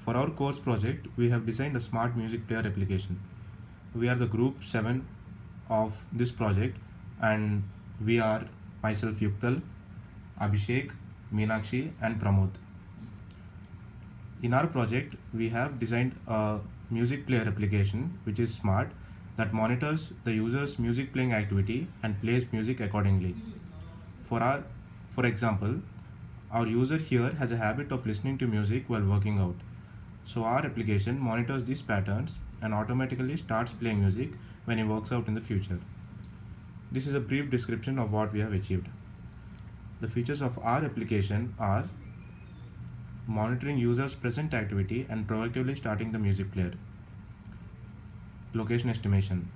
For our course project, we have designed a smart music player application. We are the group 7 of this project, and we are myself Yuktal, Abhishek, Meenakshi and Pramod. In our project, we have designed a music player application which is smart, that monitors the user's music playing activity and plays music accordingly. For our for example, our user here has a habit of listening to music while working out. So our application monitors these patterns and automatically starts playing music when he works out in the future. This is a brief description of what we have achieved. The features of our application are monitoring users' present activity and proactively starting the music player. Location estimation.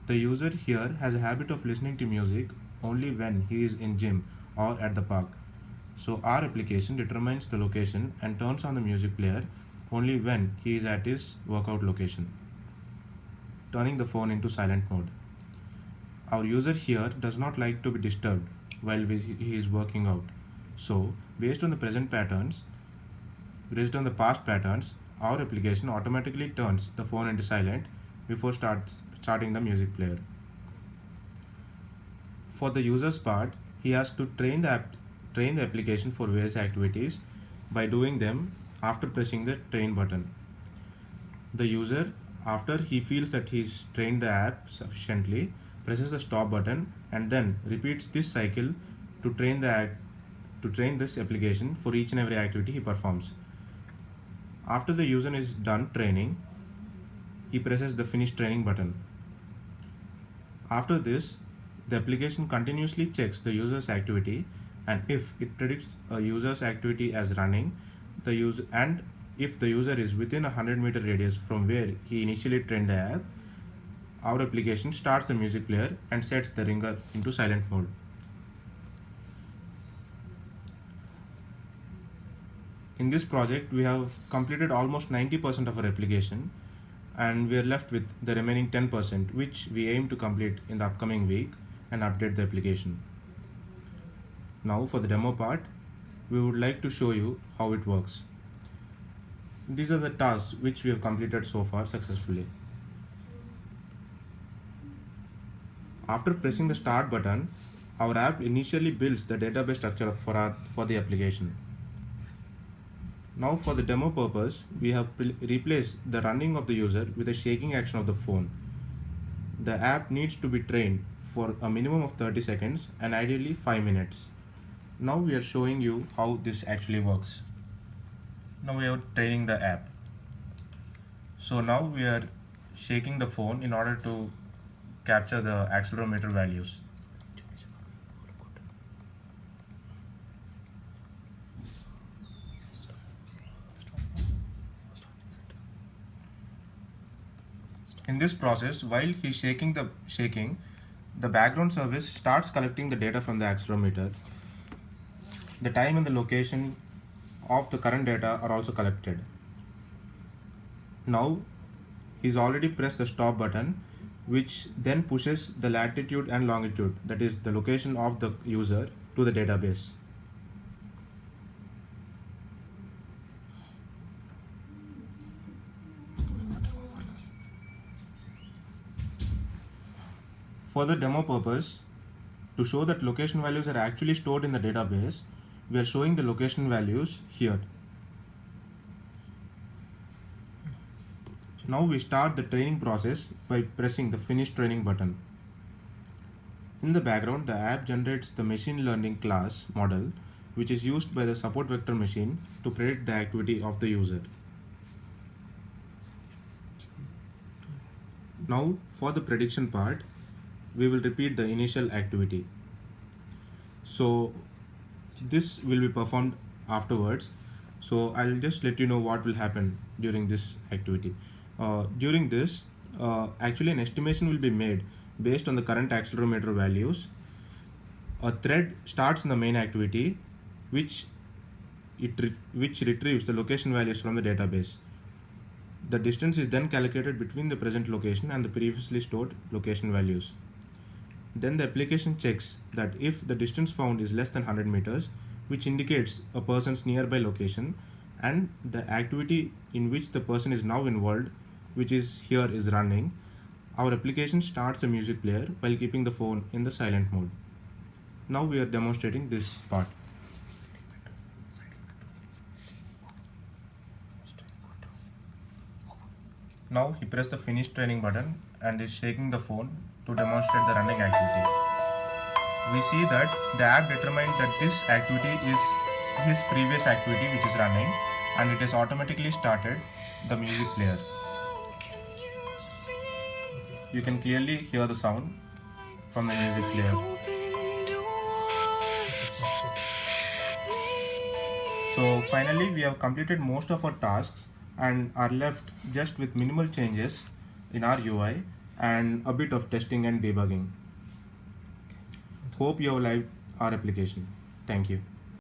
The user here has a habit of listening to music only when he is in gym or at the park. So our application determines the location and turns on the music player only when he is at his workout location. Turning the phone into silent mode. Our user here does not like to be disturbed while he is working out. So based on the past patterns, our application automatically turns the phone into silent before starting the music player. For the user's part, he has to train the application for various activities by doing them after pressing the train button. The user, after he feels that he's trained the app sufficiently, presses the stop button and then repeats this cycle to train this application for each and every activity he performs. After the user is done training, he presses the finish training button. After this, the application continuously checks the user's activity, and if it predicts a user's activity as running, if the user is within a 100-meter radius from where he initially trained the app, our application starts the music player and sets the ringer into silent mode. In this project, we have completed almost 90% of our application, and we are left with the remaining 10%, which we aim to complete in the upcoming week and update the application. Now for the demo part, we would like to show you how it works. These are the tasks which we have completed so far successfully. After pressing the start button, our app initially builds the database structure for the application. Now for the demo purpose, we have replaced the running of the user with a shaking action of the phone. The app needs to be trained for a minimum of 30 seconds and ideally 5 minutes. Now we are showing you how this actually works. Now we are training the app. So now we are shaking the phone in order to capture the accelerometer values. In this process, while he's shaking, the background service starts collecting the data from the accelerometer. The time and the location of the current data are also collected. Now, he's already pressed the stop button, which then pushes the latitude and longitude, that is the location of the user, to the database. For the demo purpose, to show that location values are actually stored in the database, we are showing the location values here. So now we start the training process by pressing the finish training button. In the background, the app generates the machine learning class model, which is used by the support vector machine to predict the activity of the user. Now for the prediction part, we will repeat the initial activity. So this will be performed afterwards. So I'll just let you know what will happen during this activity. During this, actually an estimation will be made based on the current accelerometer values. A thread starts in the main activity, which retrieves the location values from the database. The distance is then calculated between the present location and the previously stored location values. Then the application checks that if the distance found is less than 100 meters, which indicates a person's nearby location, and the activity in which the person is now involved, which is here, is running, our application starts a music player while keeping the phone in the silent mode. Now we are demonstrating this part. Now he pressed the finish training button and is shaking the phone to demonstrate the running activity. We see that the app determined that this activity is his previous activity which is running, and it has automatically started the music player. You can clearly hear the sound from the music player. So finally we have completed most of our tasks and are left just with minimal changes in our UI and a bit of testing and debugging. Hope you have liked our application. Thank you.